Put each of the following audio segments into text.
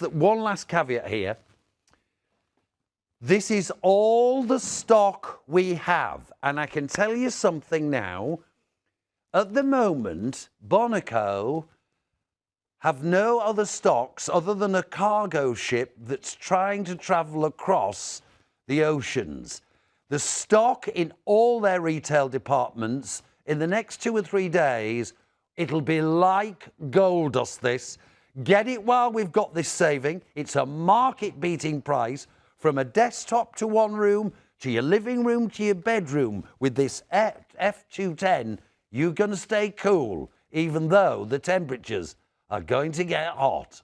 One last caveat here. This is all the stock we have. And I can tell you something now. At the moment, Boneco have no other stocks other than a cargo ship that's trying to travel across the oceans. The stock in all their retail departments, in the next 2 or 3 days, it'll be like gold dust, this. Get it while we've got this saving. It's a market-beating price, from a desktop to one room, to your living room, to your bedroom. With this F210, you're going to stay cool, even though the temperatures are going to get hot.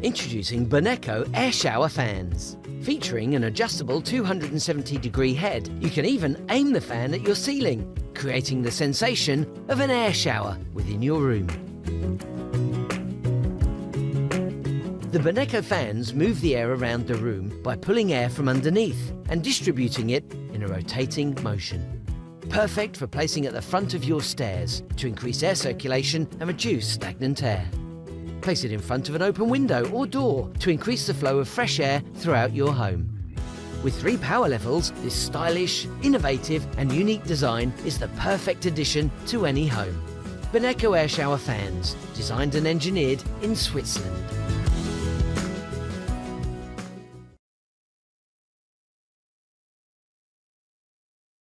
Introducing Boneco air shower fans. Featuring an adjustable 270-degree head, you can even aim the fan at your ceiling, creating the sensation of an air shower within your room. The Boneco fans move the air around the room by pulling air from underneath and distributing it in a rotating motion. Perfect for placing at the front of your stairs to increase air circulation and reduce stagnant air. Place it in front of an open window or door to increase the flow of fresh air throughout your home. With 3 power levels, this stylish, innovative and unique design is the perfect addition to any home. Boneco air shower fans, designed and engineered in Switzerland.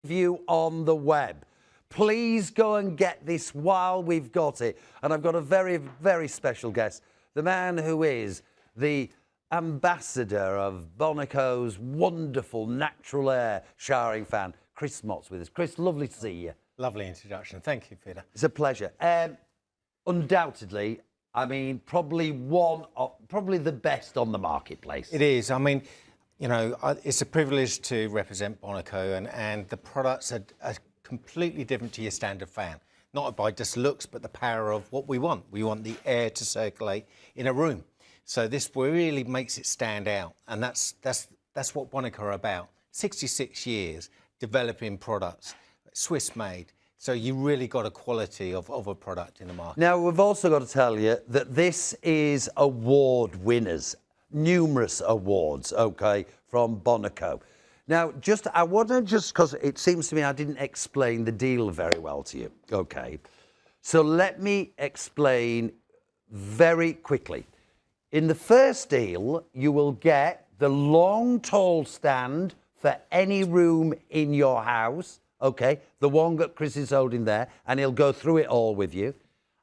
View on the web. Please go and get this while we've got it. And I've got a very, very special guest, the man who is the ambassador of Boneco's wonderful natural air showering fan. Chris Mott's with us. Chris, lovely to see you. Lovely introduction. Thank you, Peter. It's a pleasure. Undoubtedly, I mean, probably the best on the marketplace. It is. I mean, you know, it's a privilege to represent Boneco, and the products are completely different to your standard fan. Not by just looks, but the power of what we want. We want the air to circulate in a room. So this really makes it stand out, and that's what Boneco are about. 66 years developing products, Swiss-made. So you really got a quality of a product in the market. Now, we've also got to tell you that this is award winners. Numerous awards, okay, from Boneco. Now, I want to because it seems to me I didn't explain the deal very well to you, okay? So let me explain very quickly. In the first deal, you will get the long, tall stand for any room in your house, okay? The one that Chris is holding there, and he'll go through it all with you.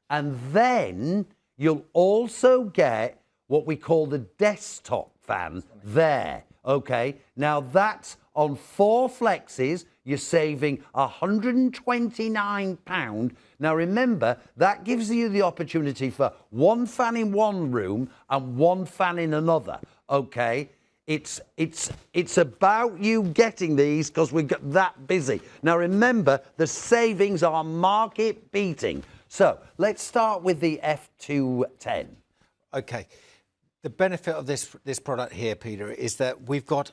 And then you'll also get what we call the desktop fan there, okay? Now that's on 4 flexes, you're saving £129. Now remember, that gives you the opportunity for 1 fan in one room and 1 fan in another, okay? It's about you getting these because we got that busy. Now remember, the savings are market beating. So let's start with the F210. Okay. The benefit of this product here, Peter, is that we've got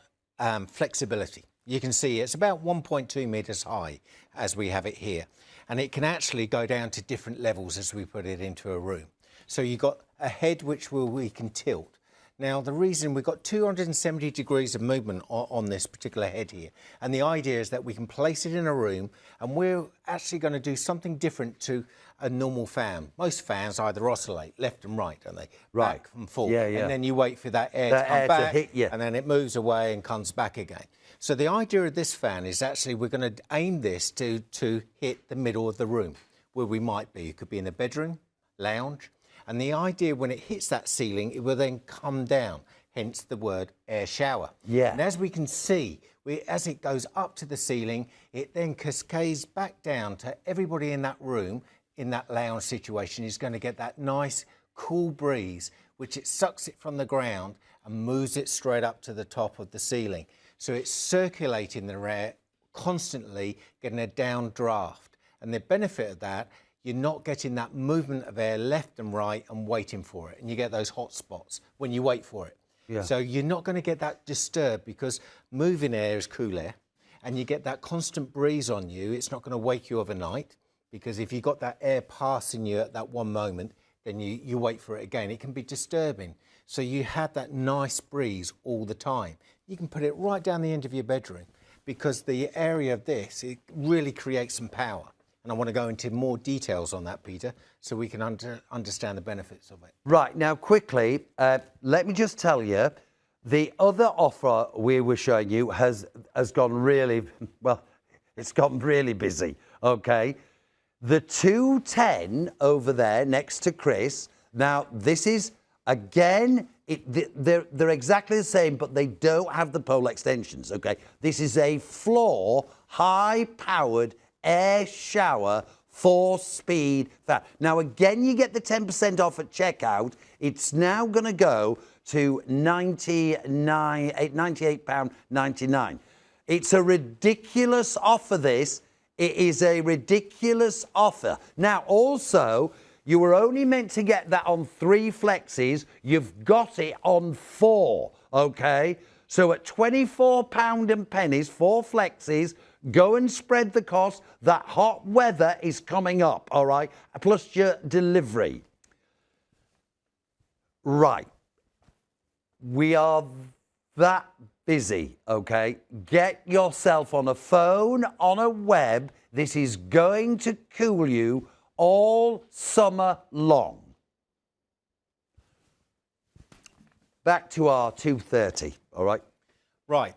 flexibility. You can see it's about 1.2 metres high as we have it here. And it can actually go down to different levels as we put it into a room. So you've got a head which we can tilt. Now, the reason we've got 270 degrees of movement on this particular head here. And the idea is that we can place it in a room, and we're actually going to do something different to a normal fan. Most fans either oscillate left and right, don't they? Right. Back and forth. Yeah, yeah. And then you wait for that air to come back, hit you. and then it moves away and comes back again. So the idea of this fan is actually we're going to aim this to hit the middle of the room, where we might be. It could be in the bedroom, lounge. And the idea, when it hits that ceiling, it will then come down, hence the word air shower. Yeah. And as we can see, as it goes up to the ceiling, it then cascades back down to everybody in that room, in that lounge situation, is going to get that nice, cool breeze, which it sucks it from the ground and moves it straight up to the top of the ceiling. So it's circulating the air constantly, getting a downdraft. And the benefit of that, you're not getting that movement of air left and right and waiting for it. And you get those hot spots when you wait for it. Yeah. So you're not going to get that disturbed, because moving air is cool air, and you get that constant breeze on you. It's not going to wake you overnight, because if you've got that air passing you at that one moment, then you wait for it again. It can be disturbing. So you have that nice breeze all the time. You can put it right down the end of your bedroom because the area of this, it really creates some power. And I want to go into more details on that, Peter, so we can understand the benefits of it. Right, now quickly, let me just tell you, the other offer we were showing you has gone really, well, it's gotten really busy, okay? The 210 over there next to Chris, now this is, again, they're exactly the same, but they don't have the pole extensions, okay? This is a floor, high-powered air shower, 4-speed fan. Now, again, you get the 10% off at checkout. It's now going to go to £98.99. It's a ridiculous offer, this. It is a ridiculous offer. Now, also, you were only meant to get that on 3 flexes. You've got it on 4, okay? So at £24 and pennies, 4 flexes, go and spread the cost. That hot weather is coming up, all right? Plus your delivery. Right. We are that busy, okay? Get yourself on a phone, on a web. This is going to cool you all summer long. Back to our 230, all right? Right.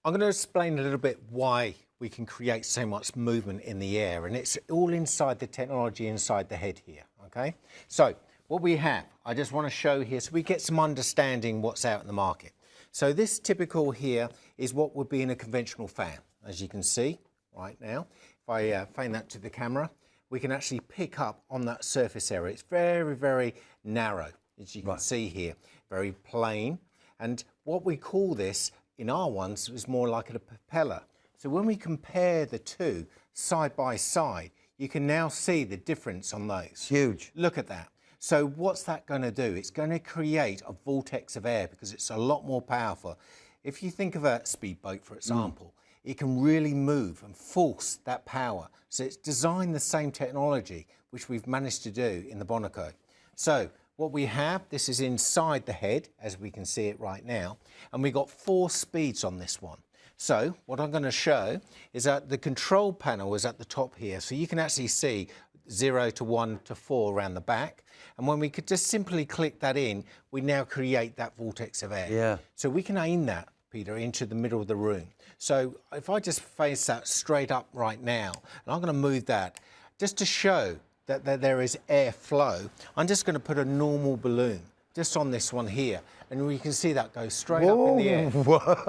I'm going to explain a little bit why we can create so much movement in the air, and it's all inside the technology inside the head here, okay? So what we have, I just want to show here so we get some understanding what's out in the market. So this typical here is what would be in a conventional fan, as you can see right now. If I fan that to the camera, we can actually pick up on that surface area. It's very, very narrow, as you can see here, very plain. And what we call this in our ones is more like a propeller. So when we compare the two side by side, you can now see the difference on those. Huge. Look at that. So what's that going to do? It's going to create a vortex of air because it's a lot more powerful. If you think of a speedboat, for example, it can really move and force that power. So it's designed the same technology, which we've managed to do in the Boneco. So what we have, this is inside the head, as we can see it right now, and we've got 4 speeds on this one. So what I'm going to show is that the control panel is at the top here, so you can actually see 0 to 1 to 4 around the back. And when we could just simply click that in, we now create that vortex of air. Yeah. So we can aim that, Peter, into the middle of the room. So if I just face that straight up right now, and I'm going to move that just to show that there is airflow, I'm just going to put a normal balloon just on this one here, and we can see that go straight up in the air.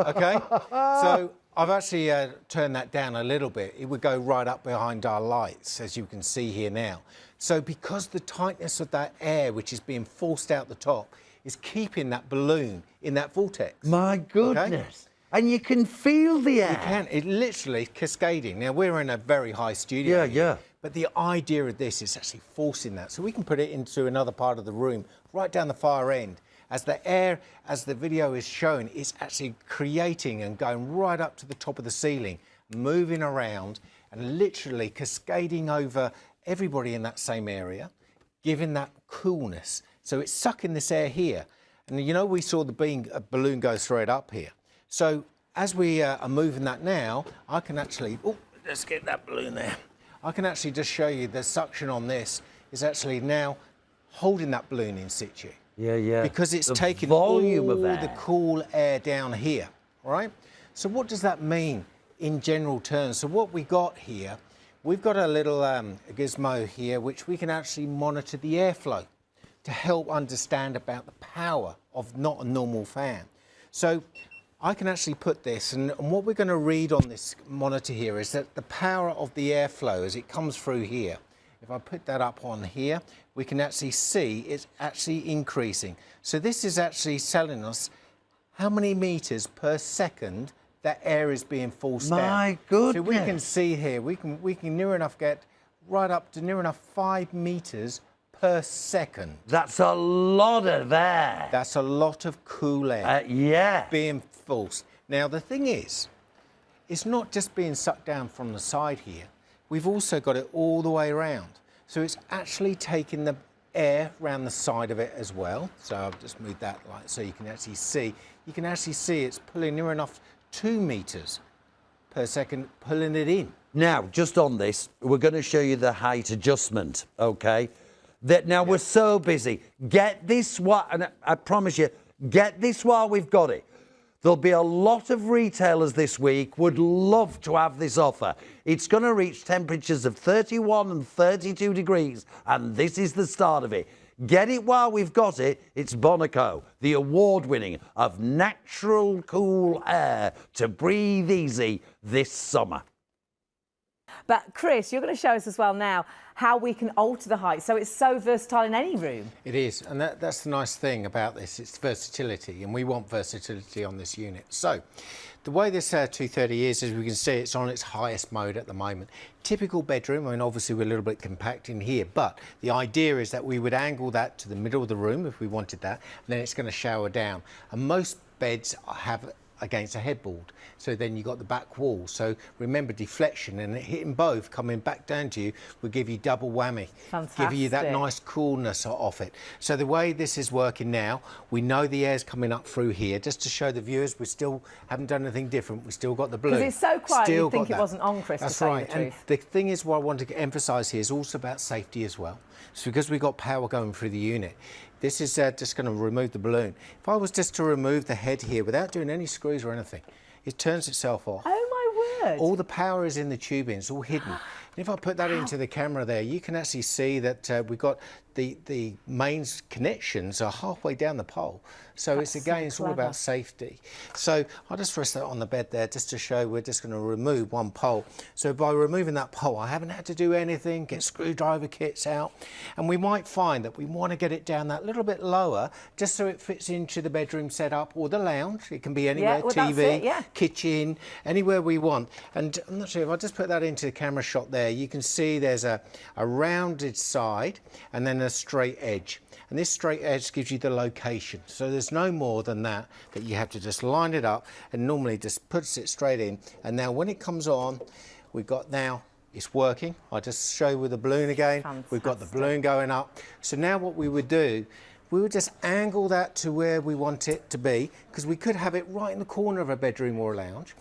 Okay, so I've actually turned that down a little bit. It would go right up behind our lights, as you can see here now. So because the tightness of that air, which is being forced out the top, is keeping that balloon in that vortex. My goodness. Okay? And you can feel the air. You can. It literally cascading. Now, we're in a very high studio. Yeah. But the idea of this is actually forcing that. So we can put it into another part of the room, right down the far end. As the air, as the video is shown, it's actually creating and going right up to the top of the ceiling, moving around and literally cascading over everybody in that same area, giving that coolness. So it's sucking this air here. And you know, we saw the balloon go straight up here. So as we are moving that now, I can actually, oh, let's get that balloon there. I can actually just show you the suction on this is actually now holding that balloon in situ. Yeah. Because it's taking volume all of the cool air down here, right? So what does that mean in general terms? So what we got here, we've got a little gizmo here, which we can actually monitor the airflow to help understand about the power of not a normal fan. So I can actually put this, and what we're going to read on this monitor here is that the power of the airflow as it comes through here. If I put that up on here, we can actually see it's actually increasing. So this is actually telling us how many meters per second that air is being forced down. My goodness. So we can see here, we can near enough get right up to near enough 5 meters per second. That's a lot of air. That's a lot of cool air. Yeah. Being forced. Now the thing is, it's not just being sucked down from the side here. We've also got it all the way around. So it's actually taking the air around the side of it as well. So I've just moved that like so you can actually see. You can actually see it's pulling near enough 2 meters per second, pulling it in. Now, just on this, we're going to show you the height adjustment, okay? That now we're so busy. Get this and I promise you, get this while we've got it. There'll be a lot of retailers this week would love to have this offer. It's going to reach temperatures of 31 and 32 degrees, and this is the start of it. Get it while we've got it. It's Boneco, the award-winning of natural cool air to breathe easy this summer. But Chris, you're going to show us as well now how we can alter the height, so it's so versatile in any room. It is, and that's the nice thing about this, it's versatility, and we want versatility on this unit. So, the way this 230 is, as we can see, it's on its highest mode at the moment. Typical bedroom, I mean, obviously we're a little bit compact in here, but the idea is that we would angle that to the middle of the room if we wanted that, and then it's going to shower down. And most beds have against a headboard, so then you've got the back wall. So remember, deflection and hitting both coming back down to you will give you double whammy. Fantastic. Give you that nice coolness off it. So the way this is working now, we know the air's coming up through here. Just to show the viewers, we still haven't done anything different. We still got the blue. Because it's so quiet, you'd think it wasn't on, Chris. That's to right. Tell you the And truth. the thing is, what I want to emphasise here is also about safety as well. So because we've got power going through the unit, this is just going to remove the balloon. If I was just to remove the head here without doing any screws or anything, it turns itself off. Oh my word. All the power is in the tubing, it's all hidden. And if I put that into the camera there, you can actually see that we've got the mains connections are halfway down the pole. So That's it's all clever. about safety. So I'll just rest that on the bed there just to show we're just going to remove one pole. So by removing that pole, I haven't had to do anything, get screwdriver kits out. And we might find that we want to get it down that little bit lower just so it fits into the bedroom setup or the lounge. It can be anywhere, well, that's TV, it, yeah. kitchen, anywhere we want. And I'm not sure if I just put that into the camera shot there, you can see there's a rounded side and then a straight edge. And this straight edge gives you the location. So there's no more than that you have to just line it up, and normally just puts it straight in. And now when it comes on, we've got now, it's working. I'll just show you with the balloon again. Fantastic. We've got the balloon going up. So now what we would do, we would just angle that to where we want it to be, because we could have it right in the corner of a bedroom or a lounge,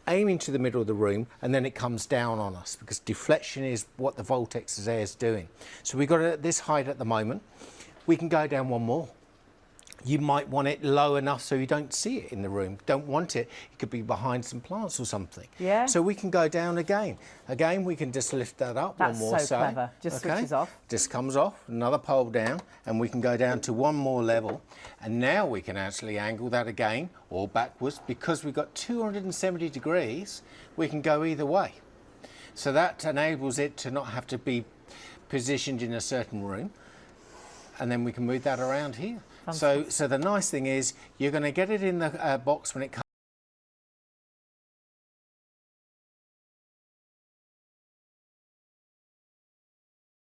aiming to the middle of the room, and then it comes down on us, because deflection is what the Voltex's air is doing. So we've got it at this height at the moment. We can go down one more. You might want it low enough so you don't see it in the room. Don't want it. It could be behind some plants or something. Yeah. So we can go down again. Again, we can just lift that up That's one more so clever. Just switches off. Just comes off, another pole down, and we can go down to one more level. And now we can actually angle that again, or backwards, because we've got 270 degrees, we can go either way. So that enables it to not have to be positioned in a certain room. And then we can move that around here. So the nice thing is, you're going to get it in the box when it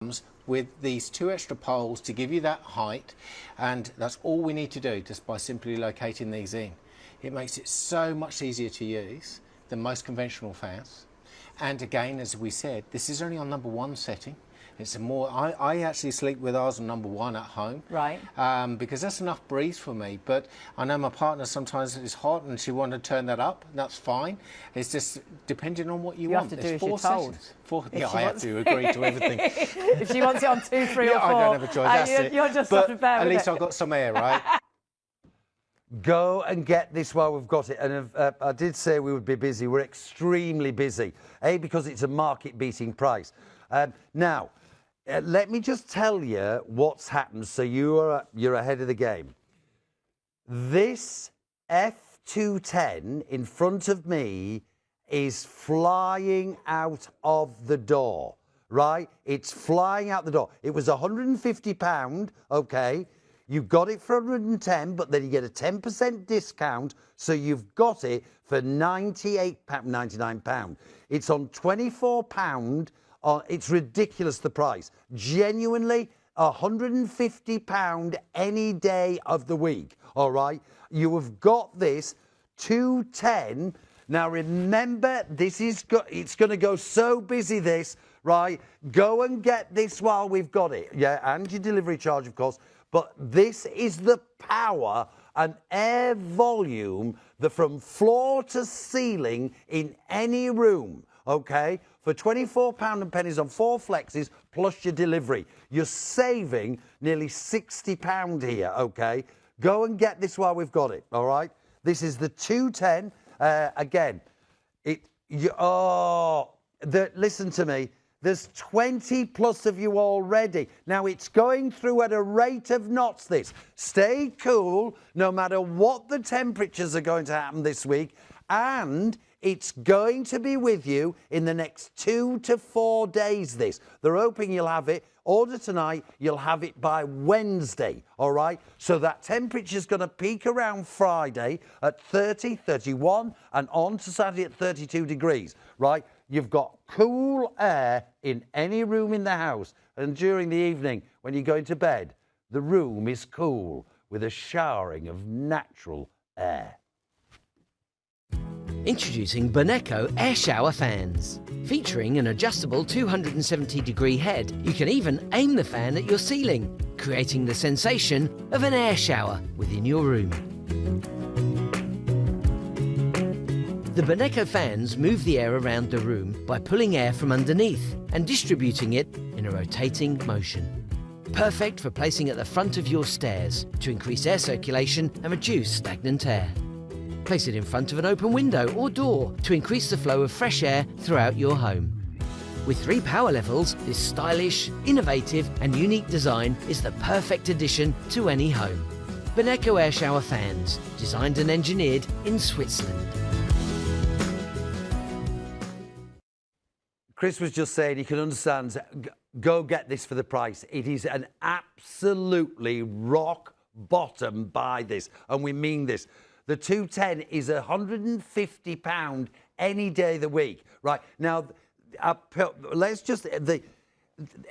comes with these 2 extra poles to give you that height, and that's all we need to do just by simply locating these in. It makes it so much easier to use than most conventional fans. And again, as we said, this is only on #1 setting. It's a more, I actually sleep with ours on #1 at home. Right. Because that's enough breeze for me. But I know my partner sometimes is hot and she wants to turn that up. That's fine. It's just depending on what you want. have to do as 4 you're told. settings. Yeah, I have to agree to everything. If she wants it on 2, 3 or 4, I don't have a choice. That's it. you're just but have to bear at with least it. I've got some air, right? Go and get this while we've got it. And I did say we would be busy. We're extremely busy. A, because it's a market-beating price. Now, let me just tell you what's happened so you're ahead of the game. This F210 in front of me is flying out of the door, right? It's flying out the door. It was £150, okay? You got it for 110, but then you get a 10% discount, so you've got it for £99. It's on £24. It's ridiculous, the price. Genuinely, £150 any day of the week, all right? You have got this 210. Now, remember, it's going to go so busy, this. right? Go and get this while we've got it. Yeah, and your delivery charge, of course. But this is the power and air volume that from floor to ceiling in any room, okay? For £24 and pennies on 4 flexes plus your delivery. You're saving nearly £60 here, okay? Go and get this while we've got it, all right? This is the 210. Again, listen to me. There's 20 plus of you already. Now, it's going through at a rate of knots, this. Stay cool, no matter what the temperatures are going to happen this week. And it's going to be with you in the next 2 to 4 days, this. They're hoping you'll have it. Order tonight, you'll have it by Wednesday, all right? So that temperature's going to peak around Friday at 30, 31, and on to Saturday at 32 degrees, right? You've got cool air in any room in the house. And during the evening, when you go into bed, the room is cool with a showering of natural air. Introducing Boneco air shower fans. Featuring an adjustable 270-degree head, you can even aim the fan at your ceiling, creating the sensation of an air shower within your room. The Boneco fans move the air around the room by pulling air from underneath and distributing it in a rotating motion. Perfect for placing at the front of your stairs to increase air circulation and reduce stagnant air. Place it in front of an open window or door to increase the flow of fresh air throughout your home. With 3 power levels, this stylish, innovative and unique design is the perfect addition to any home. Boneco air shower fans, designed and engineered in Switzerland. Chris was just saying, you can understand, go get this for the price. It is an absolutely rock bottom buy this, and we mean this. The 210 is £150 any day of the week, right? Now, let's just,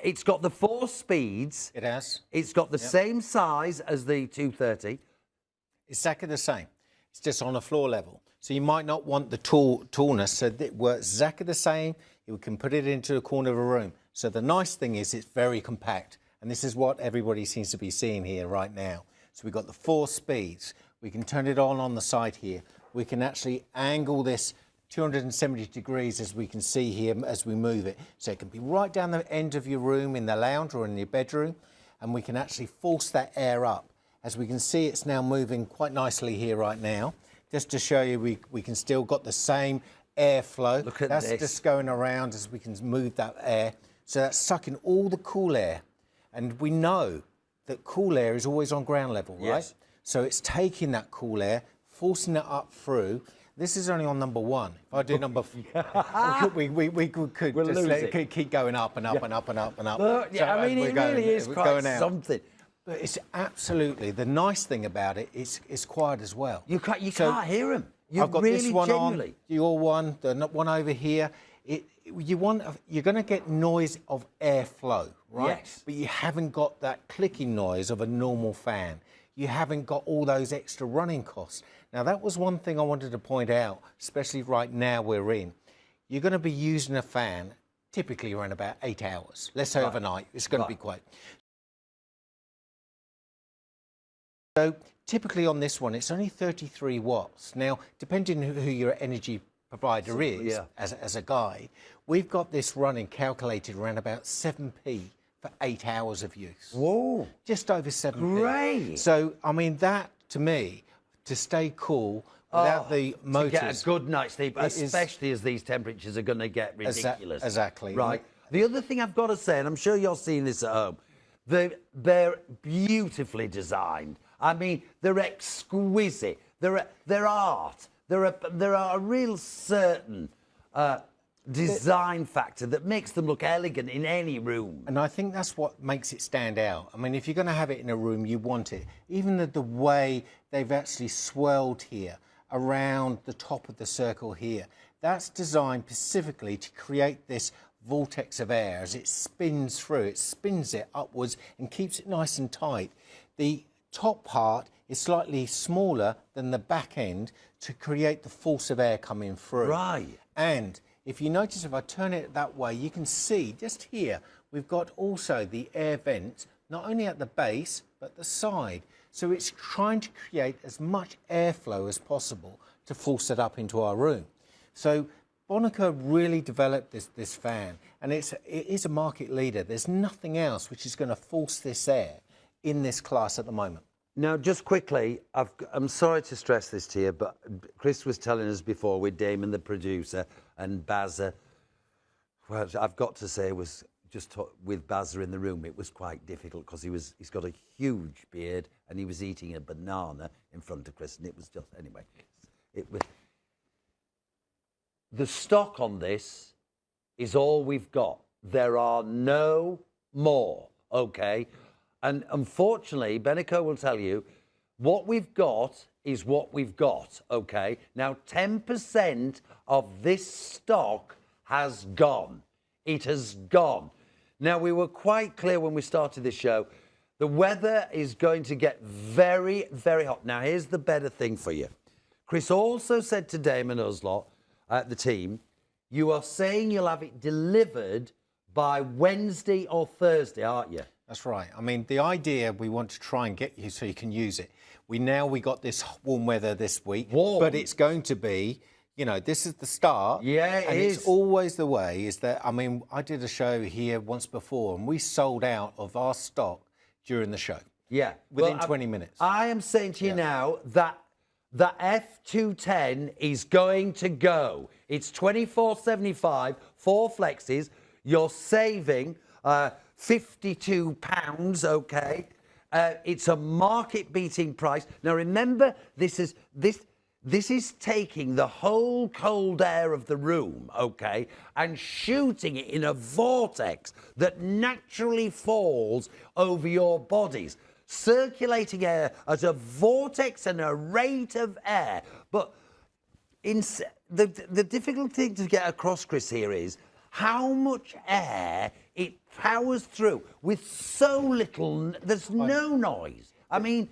it's got the 4 speeds. It has. It's got the same size as the 230. It's exactly the same. It's just on a floor level. So you might not want the tallness, so it works exactly the same. You can put it into a corner of a room. So the nice thing is it's very compact. And this is what everybody seems to be seeing here right now. So we've got the 4 speeds. We can turn it on the side here. We can actually angle this 270 degrees, as we can see here, as we move it. So it can be right down the end of your room in the lounge or in your bedroom. And we can actually force that air up. As we can see, it's now moving quite nicely here right now. Just to show you, we can still got the same airflow. Look at that's this. just going around as we can move that air. So that's sucking all the cool air. And we know that cool air is always on ground level, right? Yes. So it's taking that cool air, forcing it up through. This is only on number 1. If I do number 4, we could We'll just lose let it. it keep going up and up and up and up and up. Look, yeah, So, I mean, we're it going- really is we're quite going out. something. But it's absolutely, the nice thing about it is it's quiet as well. You can't hear them. I've got really this one genuinely. on, your one, the one over here. You're going to get noise of airflow, right? Yes. But you haven't got that clicking noise of a normal fan. You haven't got all those extra running costs. Now, that was one thing I wanted to point out, especially right now we're in. You're going to be using a fan typically around about 8 hours. Let's say overnight. It's going to be quite. So typically on this one, it's only 33 watts. Now, depending on who your energy provider is, as a guide, we've got this running calculated around about 7p for 8 hours of use. Whoa. Just over 7p. Great. So, I mean, that, to me, to stay cool without the motors... To get a good night's sleep, especially as these temperatures are going to get ridiculous. Exactly. Right. The other thing I've got to say, and I'm sure you're seeing this at home, they're beautifully designed. I mean, they're exquisite. They're art. There are a real certain design factor that makes them look elegant in any room. And I think that's what makes it stand out. I mean, if you're going to have it in a room, you want it. Even the way they've actually swirled here around the top of the circle here, that's designed specifically to create this vortex of air as it spins through. It spins it upwards and keeps it nice and tight. The top part is slightly smaller than the back end to create the force of air coming through. Right. And If you notice, if I turn it that way, you can see just here, we've got also the air vents, not only at the base, but the side. So it's trying to create as much airflow as possible to force it up into our room. So Boneco really developed this fan, and it is a market leader. There's nothing else which is going to force this air in this class at the moment. Now, just quickly, I'm sorry to stress this to you, but Chris was telling us before with Damon, the producer, and Bazza. Well, I've got to say, it was just with Bazza in the room, it was quite difficult because he's got a huge beard and he was eating a banana in front of Chris, and it was just, anyway, it was. The stock on this is all we've got. There are no more, okay? And unfortunately, Boneco will tell you, what we've got is what we've got, okay? Now, 10% of this stock has gone. It has gone. Now, we were quite clear when we started this show, the weather is going to get very, very hot. Now, here's the better thing for you. Chris also said to Damon Uslot, the team, you are saying you'll have it delivered by Wednesday or Thursday, aren't you? That's right. I mean, the idea, we want to try and get you so you can use it. We got this warm weather this week, but it's going to be, you know, this is the start. Yeah, it is. It's always the way, is that, I mean, I did a show here once before and we sold out of our stock during the show. Yeah. Within 20 minutes. I am saying to you now that the F210 is going to go. It's $24.75, 4 flexes. You're saving £52, okay? It's a market-beating price. Now, remember, this is taking the whole cold air of the room, okay, and shooting it in a vortex that naturally falls over your bodies. Circulating air as a vortex and a rate of air. But the difficult thing to get across, Chris, here is how much air it powers through with so little, there's no noise. I mean,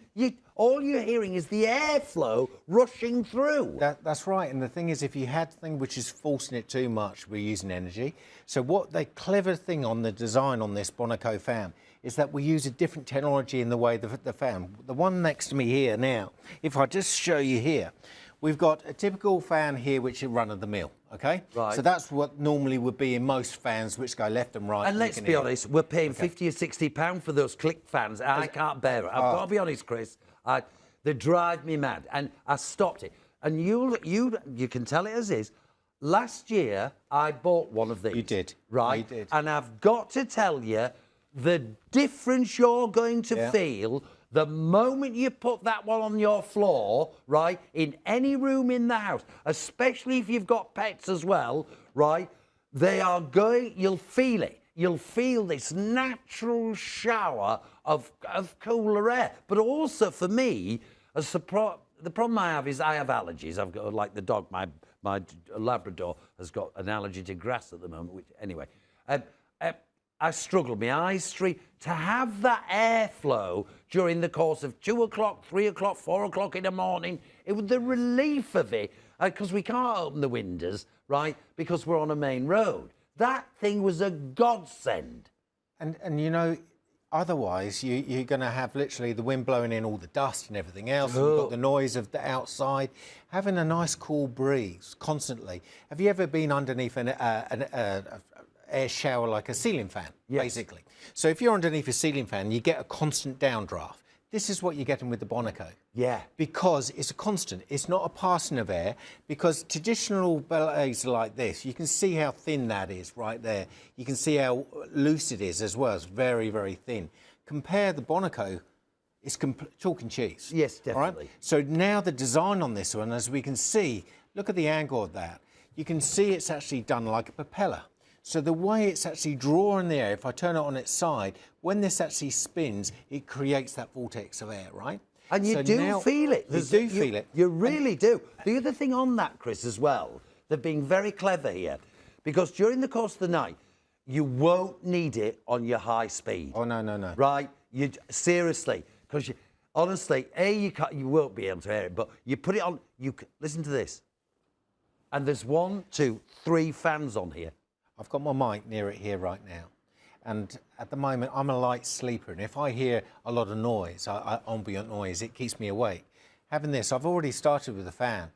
all you're hearing is the airflow rushing through. That's right. And the thing is, if you had something which is forcing it too much, we're using energy. So what the clever thing on the design on this Boneco fan is that we use a different technology in the way the fan. The one next to me here now, if I just show you here, we've got a typical fan here which is run-of-the-mill, okay? Right. So that's what normally would be in most fans which go left and right. And let's be honest, we're paying £50 or £60 for those click fans. I can't bear it. I've got to be honest, Chris. They drive me mad. And I stopped it. And you can tell it as is. Last year, I bought one of these. You did. Right? You did. And I've got to tell you, the difference you're going to feel the moment you put that one on your floor, right, in any room in the house, especially if you've got pets as well, right, you'll feel it. You'll feel this natural shower of cooler air. But also for me, the problem I have is I have allergies. I've got, like the dog, my Labrador has got an allergy to grass at the moment, which, anyway. I struggle, my eyes stream. To have that airflow during the course of 2 o'clock, 3 o'clock, 4 o'clock in the morning, the relief of it, because we can't open the windows, right, because we're on a main road. That thing was a godsend. And you know, otherwise, you're going to have literally the wind blowing in all the dust and everything else. And you've got the noise of the outside. Having a nice cool breeze constantly. Have you ever been underneath an air shower like a ceiling fan, basically? So if you're underneath a ceiling fan, you get a constant downdraft. This is what you're getting with the Boneco. Yeah. Because it's a constant. It's not a passing of air. Because traditional blades like this, you can see how thin that is right there. You can see how loose it is as well. It's very, very thin. Compare the Boneco, it's chalk and cheese. Yes, definitely. Right? So now the design on this one, as we can see, look at the angle of that. You can see it's actually done like a propeller. So the way it's actually drawing the air, if I turn it on its side, when this actually spins, it creates that vortex of air, right? And you do feel it. You do feel it. You really do. The other thing on that, Chris, as well, they're being very clever here, because during the course of the night, you won't need it on your high speed. Oh, no, no, no. Right? Seriously, because honestly, you won't be able to hear it, but you put it on, listen to this. And there's 1, 2, 3 fans on here. I've got my mic near it here right now. And at the moment, I'm a light sleeper. And if I hear a lot of noise, ambient noise, it keeps me awake. Having this, I've already started with a fan.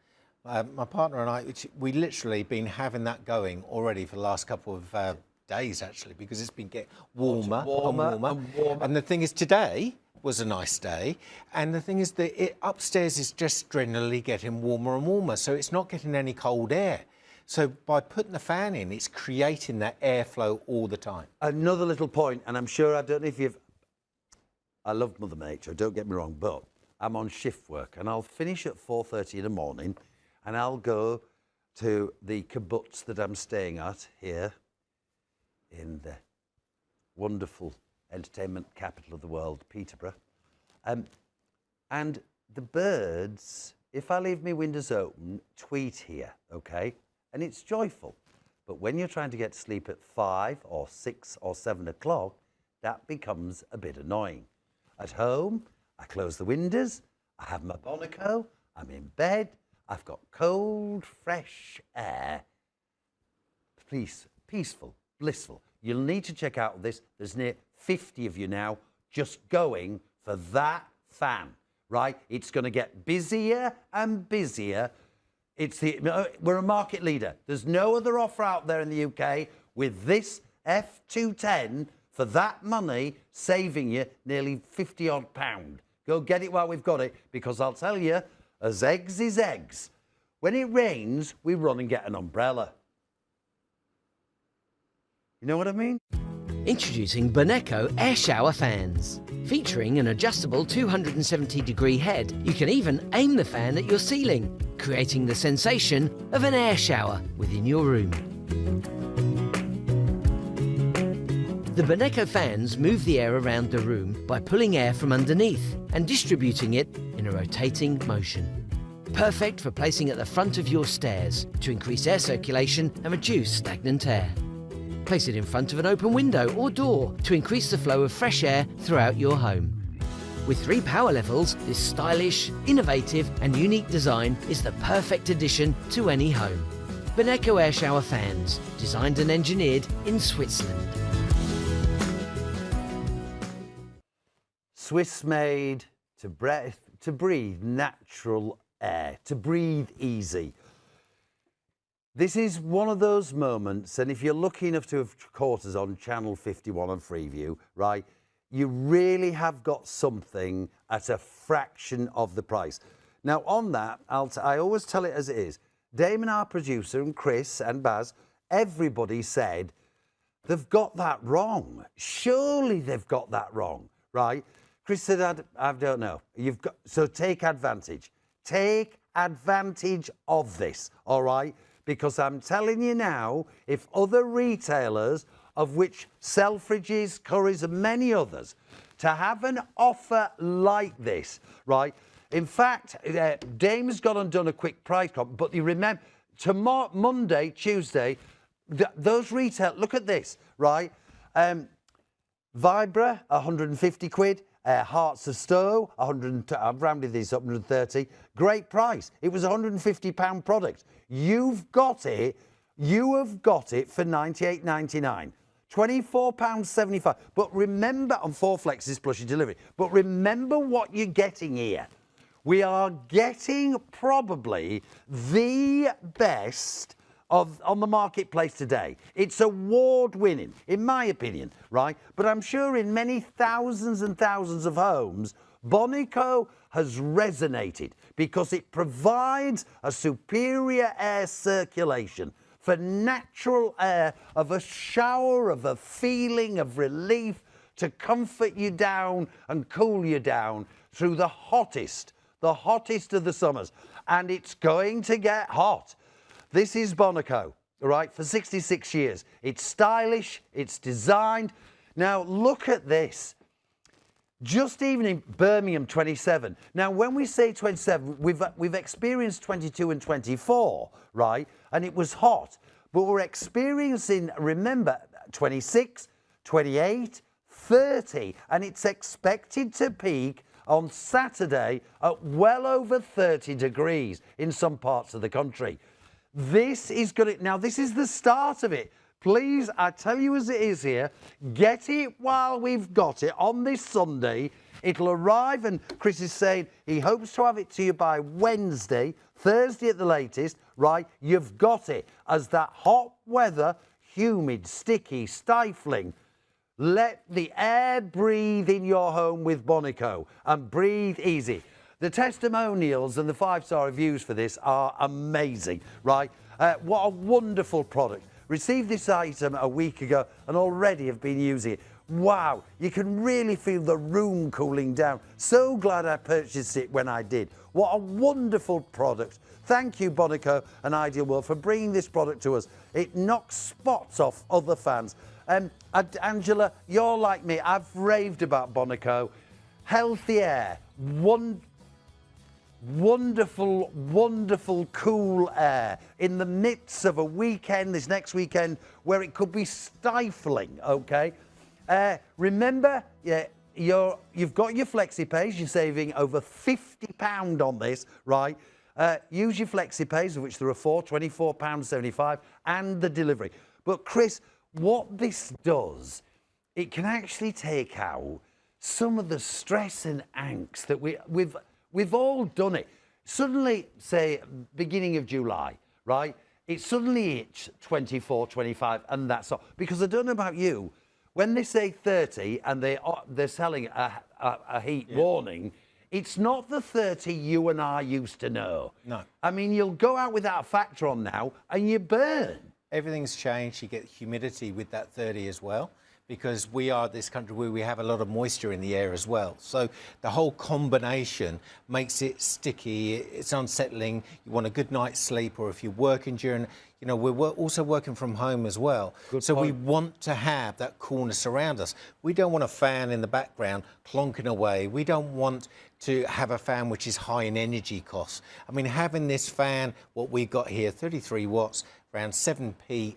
My partner and I, we literally been having that going already for the last couple of days, actually, because it's been getting warmer and warmer. And the thing is, today was a nice day. And the thing is that upstairs is just generally getting warmer and warmer. So it's not getting any cold air. So by putting the fan in, it's creating that airflow all the time. Another little point, and I'm sure, I don't know if you've... I love Mother Nature, don't get me wrong, but I'm on shift work and I'll finish at 4:30 in the morning and I'll go to the kibbutz that I'm staying at here in the wonderful entertainment capital of the world, Peterborough. And the birds, if I leave my windows open, tweet here, okay? And it's joyful. But when you're trying to get to sleep at 5 or 6 or 7 o'clock, that becomes a bit annoying. At home, I close the windows, I have my Boneco, I'm in bed, I've got cold, fresh air. Peaceful, blissful. You'll need to check out this. There's near 50 of you now just going for that fan, right? It's going to get busier and busier. We're a market leader. There's no other offer out there in the UK with this F210 for that money, saving you nearly 50 odd pound. Go get it while we've got it, because I'll tell you, as eggs is eggs. When it rains, we run and get an umbrella. You know what I mean? Introducing Boneco air shower fans. Featuring an adjustable 270-degree head, you can even aim the fan at your ceiling, creating the sensation of an air shower within your room. The Boneco fans move the air around the room by pulling air from underneath and distributing it in a rotating motion. Perfect for placing at the front of your stairs to increase air circulation and reduce stagnant air. Place it in front of an open window or door to increase the flow of fresh air throughout your home. With 3 power levels, this stylish, innovative and unique design is the perfect addition to any home. Boneco air shower fans, designed and engineered in Switzerland. Swiss made to breathe natural air, to breathe easy. This is one of those moments, and if you're lucky enough to have caught us on Channel 51 on Freeview, right, you really have got something at a fraction of the price. Now, on that, I always tell it as it is. Damon, our producer, and Chris and Baz, everybody said, they've got that wrong. Surely they've got that wrong, right? Chris said, I don't know. So take advantage. Take advantage of this, all right? Because I'm telling you now, if other retailers, of which Selfridges, Currys and many others, to have an offer like this, right? In fact, Dame's gone and done a quick price comp, but you remember, tomorrow, Monday, Tuesday, those retail, look at this, right? Vibra, 150 quid. Hearts of Stowe, I've rounded these up, 130. Great price. It was a £150 product. You have got it for £98.99. £24.75. But remember, on 4 flexes plus your delivery, but remember what you're getting here. We are getting probably the best on the marketplace today. It's award-winning, in my opinion, right? But I'm sure in many thousands and thousands of homes, Boneco has resonated because it provides a superior air circulation for natural air, of a shower, of a feeling of relief to comfort you down and cool you down through the hottest of the summers. And it's going to get hot. This is Boneco, right, for 66 years. It's stylish, it's designed. Now, look at this. Just even in Birmingham, 27. Now, when we say 27, we've experienced 22 and 24, right, and it was hot. But we're experiencing, remember, 26, 28, 30, and it's expected to peak on Saturday at well over 30 degrees in some parts of the country. This is going to, now this is the start of it. Please, I tell you as it is here, get it while we've got it on this Sunday. It'll arrive, and Chris is saying he hopes to have it to you by Wednesday, Thursday at the latest. Right, you've got it. As that hot weather, humid, sticky, stifling, let the air breathe in your home with Boneco and breathe easy. The testimonials and the 5-star reviews for this are amazing, right? What a wonderful product. Received this item a week ago and already have been using it. Wow, you can really feel the room cooling down. So glad I purchased it when I did. What a wonderful product. Thank you, Boneco and Ideal World, for bringing this product to us. It knocks spots off other fans. Angela, you're like me. I've raved about Boneco. Healthy air. Wonderful, wonderful, cool air in the midst of a weekend, this next weekend, where it could be stifling, okay? Remember, you've got your FlexiPays. You're saving over £50 on this, right? Use your FlexiPays, of which there are 4, £24.75, and the delivery. But Chris, what this does, it can actually take out some of the stress and angst that we've all done it. Suddenly, say, beginning of July, right? It suddenly hits 24, 25, and that's all. Because I don't know about you, when they say 30 and they're selling a heat warning, it's not the 30 you and I used to know. No. I mean, you'll go out without a factor on now and you burn. Everything's changed. You get humidity with that 30 as well, because we are this country where we have a lot of moisture in the air as well. So the whole combination makes it sticky, it's unsettling. You want a good night's sleep, or if you're working during, you know, we're also working from home as well. Good so point. we want to have that coolness around us. We don't want a fan in the background clonking away. We don't want to have a fan which is high in energy costs. I mean, having this fan, what we've got here, 33 watts, around 7p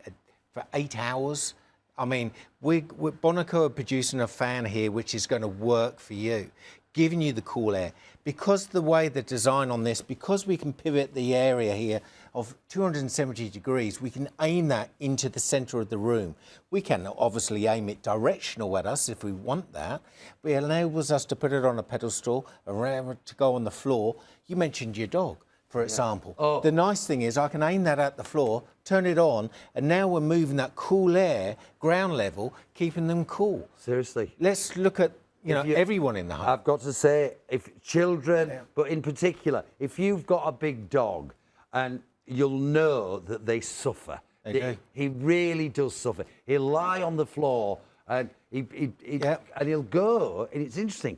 for 8 hours. I mean, Boneco are producing a fan here which is going to work for you, giving you the cool air. Because the way the design on this, because we can pivot the area here of 270 degrees, we can aim that into the centre of the room. We can obviously aim it directional at us if we want that, but it enables us to put it on a pedestal, around to go on the floor. You mentioned your dog, for example. Oh. The nice thing is I can aim that at the floor, turn it on, and now we're moving that cool air, ground level, keeping them cool. Seriously. Let's look at, everyone in the home. I've got to say, if children, but in particular, if you've got a big dog, and you'll know that they suffer. Okay. He really does suffer. He'll lie on the floor and he'll go, and it's interesting,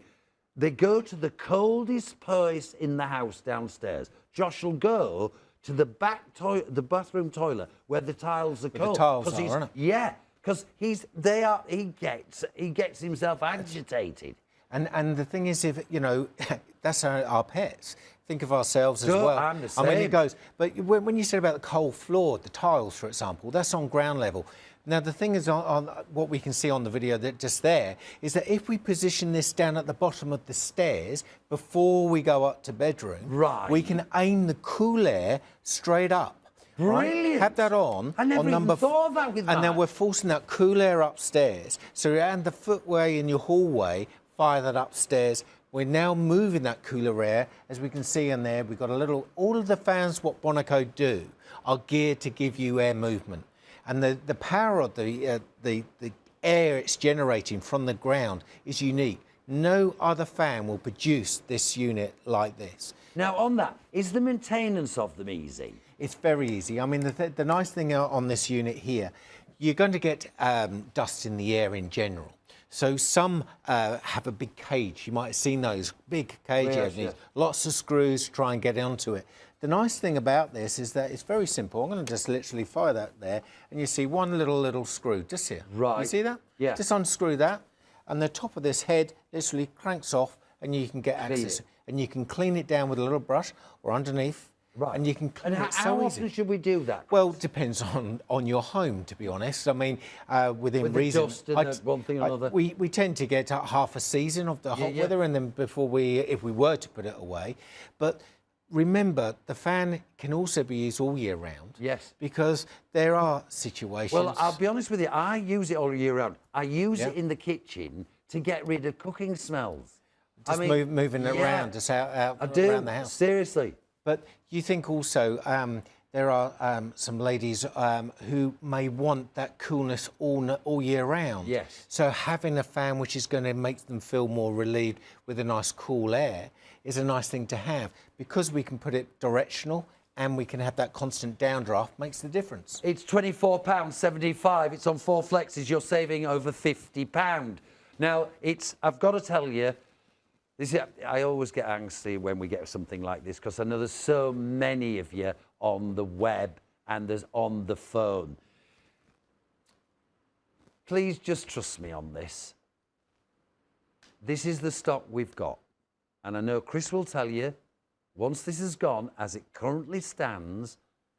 they go to the coldest place in the house downstairs. Josh will go to the bathroom toilet where the tiles are cold. The tiles are, aren't it? Yeah, because he gets himself agitated. And the thing is, if that's our pets. Think of ourselves as well. I'm the same. I mean, it goes. But when you said about the cold floor, the tiles, for example, that's on ground level. Now, the thing is, on what we can see on the video that just there, is that if we position this down at the bottom of the stairs before we go up to bedroom, right, we can aim the cool air straight up. Brilliant. Right? Have that on. I never even thought of that with that. And then we're forcing that cool air upstairs. So around the footway in your hallway, fire that upstairs. We're now moving that cooler air. As we can see in there, we've got all of the fans, what Boneco do, are geared to give you air movement. And the power of the air it's generating from the ground is unique. No other fan will produce this unit like this. Now, on that, is the maintenance of them easy? It's very easy. I mean, the nice thing on this unit here, you're going to get dust in the air in general. So some have a big cage. You might have seen those big cages. Yes. Lots of screws to try and get onto it. The nice thing about this is that it's very simple. I'm going to just literally fire that there, and you see one little screw just here. Right. You see that? Yeah. Just unscrew that, and the top of this head literally cranks off, and you can get access. And you can clean it down with a little brush or underneath. Right. And you can clean it so how easy. often should we do that? Well, it depends on your home, to be honest. I mean, within With the reason. dust and one thing or another. We tend to get half a season of the hot weather, and then if we were to put it away. But remember, the fan can also be used all year round. Yes. Because there are situations... Well, I'll be honest with you, I use it all year round. I use Yeah. it in the kitchen to get rid of cooking smells. Just moving it around, just out I do, around the house. seriously. But you think also there are some ladies who may want that coolness all year round. Yes. So having a fan which is going to make them feel more relieved with a nice cool air is a nice thing to have. Because we can put it directional and we can have that constant downdraft, makes the difference. It's £24.75. It's on 4 flexes. You're saving over £50. Now, I've got to tell you, I always get angsty when we get something like this because I know there's so many of you on the web and there's on the phone. Please just trust me on this. This is the stock we've got. And I know Chris will tell you, once this is gone, as it currently stands,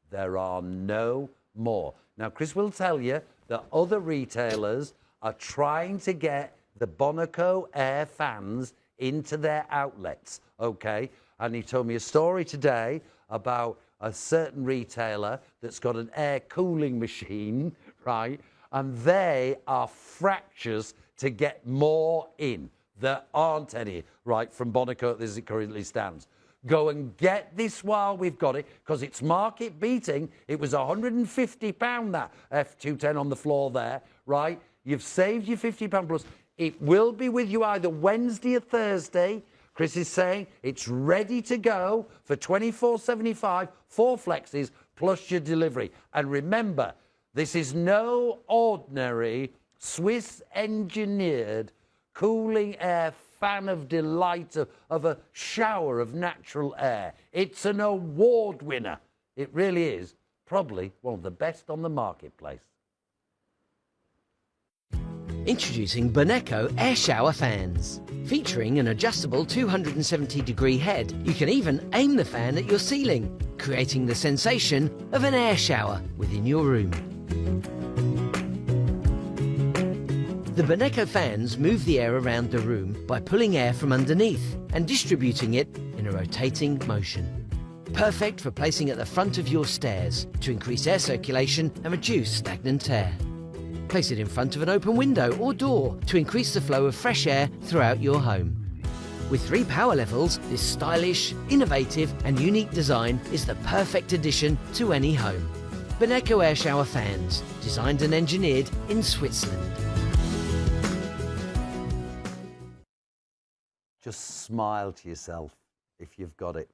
there are no more. Now, Chris will tell you that other retailers are trying to get the Boneco air fans into their outlets, okay? And he told me a story today about a certain retailer that's got an air cooling machine, right? And they are fractures to get more in. There aren't any, right, from Boneco as it currently stands. Go and get this while we've got it, because it's market beating. It was £150, that F210 on the floor there, right? You've saved your £50 plus. It will be with you either Wednesday or Thursday. Chris is saying it's ready to go for £24.75, 4 flexes, plus your delivery. And remember, this is no ordinary Swiss-engineered cooling air fan of delight of a shower of natural air. It's an award winner. It really is. Probably one of the best on the marketplace. Introducing Boneco air shower fans. Featuring an adjustable 270-degree head, you can even aim the fan at your ceiling, creating the sensation of an air shower within your room. The Boneco fans move the air around the room by pulling air from underneath and distributing it in a rotating motion. Perfect for placing at the front of your stairs to increase air circulation and reduce stagnant air. Place it in front of an open window or door to increase the flow of fresh air throughout your home. With 3 power levels, this stylish, innovative and unique design is the perfect addition to any home. Boneco air shower fans, designed and engineered in Switzerland. Just smile to yourself if you've got it.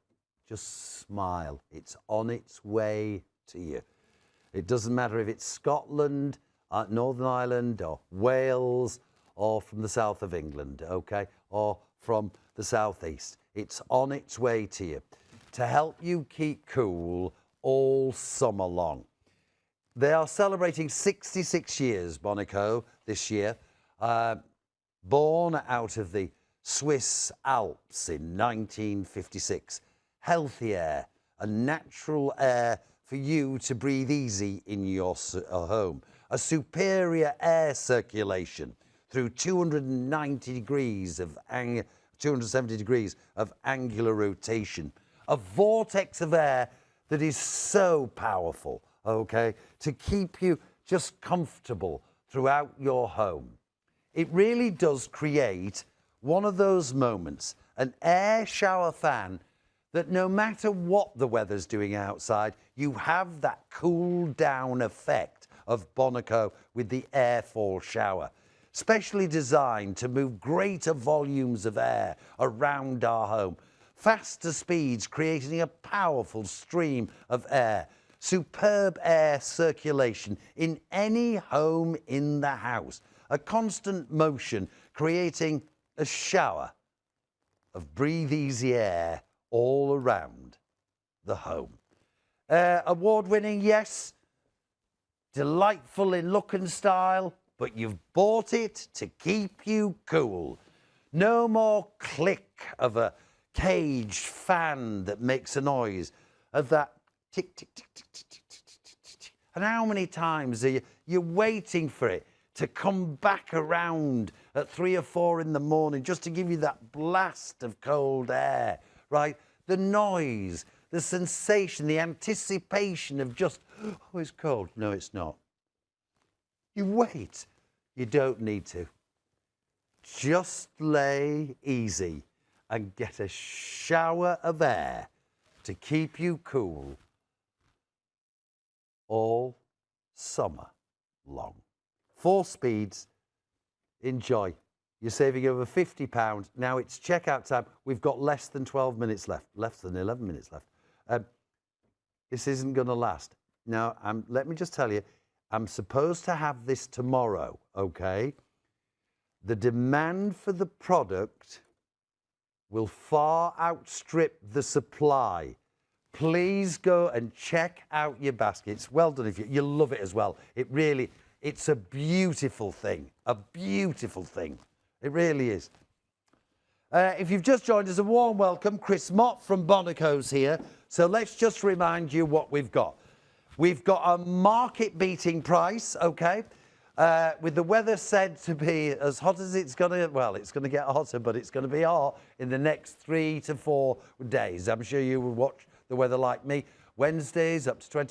Just smile. It's on its way to you. It doesn't matter if it's Scotland, Northern Ireland, or Wales, or from the south of England, okay, or from the southeast. It's on its way to you to help you keep cool all summer long. They are celebrating 66 years, Boneco, this year. Born out of the Swiss Alps in 1956. Healthy air and natural air for you to breathe easy in your home. A superior air circulation through 270 degrees of angular rotation. A vortex of air that is so powerful, okay, to keep you just comfortable throughout your home. It really does create one of those moments, an air shower fan, that no matter what the weather's doing outside, you have that cool down effect of Boneco with the airfall shower. Specially designed to move greater volumes of air around our home. Faster speeds creating a powerful stream of air. Superb air circulation in any home in the house. A constant motion creating a shower of breathe easy air all around the home. Award-winning, yes. Delightful in look and style, but you've bought it to keep you cool. No more click of a caged fan that makes a noise, of that tick, tick, tick, tick, tick, tick, tick, tick, tick. And how many times are you're waiting for it to come back around at 3 or 4 in the morning just to give you that blast of cold air, right? the noise, the sensation, the anticipation of just, oh, it's cold. No, it's not. You wait. You don't need to. Just lay easy and get a shower of air to keep you cool all summer long. 4 speeds. Enjoy. You're saving over £50. Now it's checkout time. We've got less than 12 minutes left. Less than 11 minutes left. This isn't going to last. Now, let me just tell you, I'm supposed to have this tomorrow, okay? The demand for the product will far outstrip the supply. Please go and check out your baskets. Well done. If you'll love it as well. It's a beautiful thing. A beautiful thing. It really is. If you've just joined us, a warm welcome. Chris Mott from Boneco's here. So let's just remind you what we've got. We've got a market-beating price, okay? With the weather said to be as hot as it's going to, well, it's going to get hotter, but it's going to be hot in the next 3 to 4 days. I'm sure you will watch the weather like me. Wednesdays up to 28.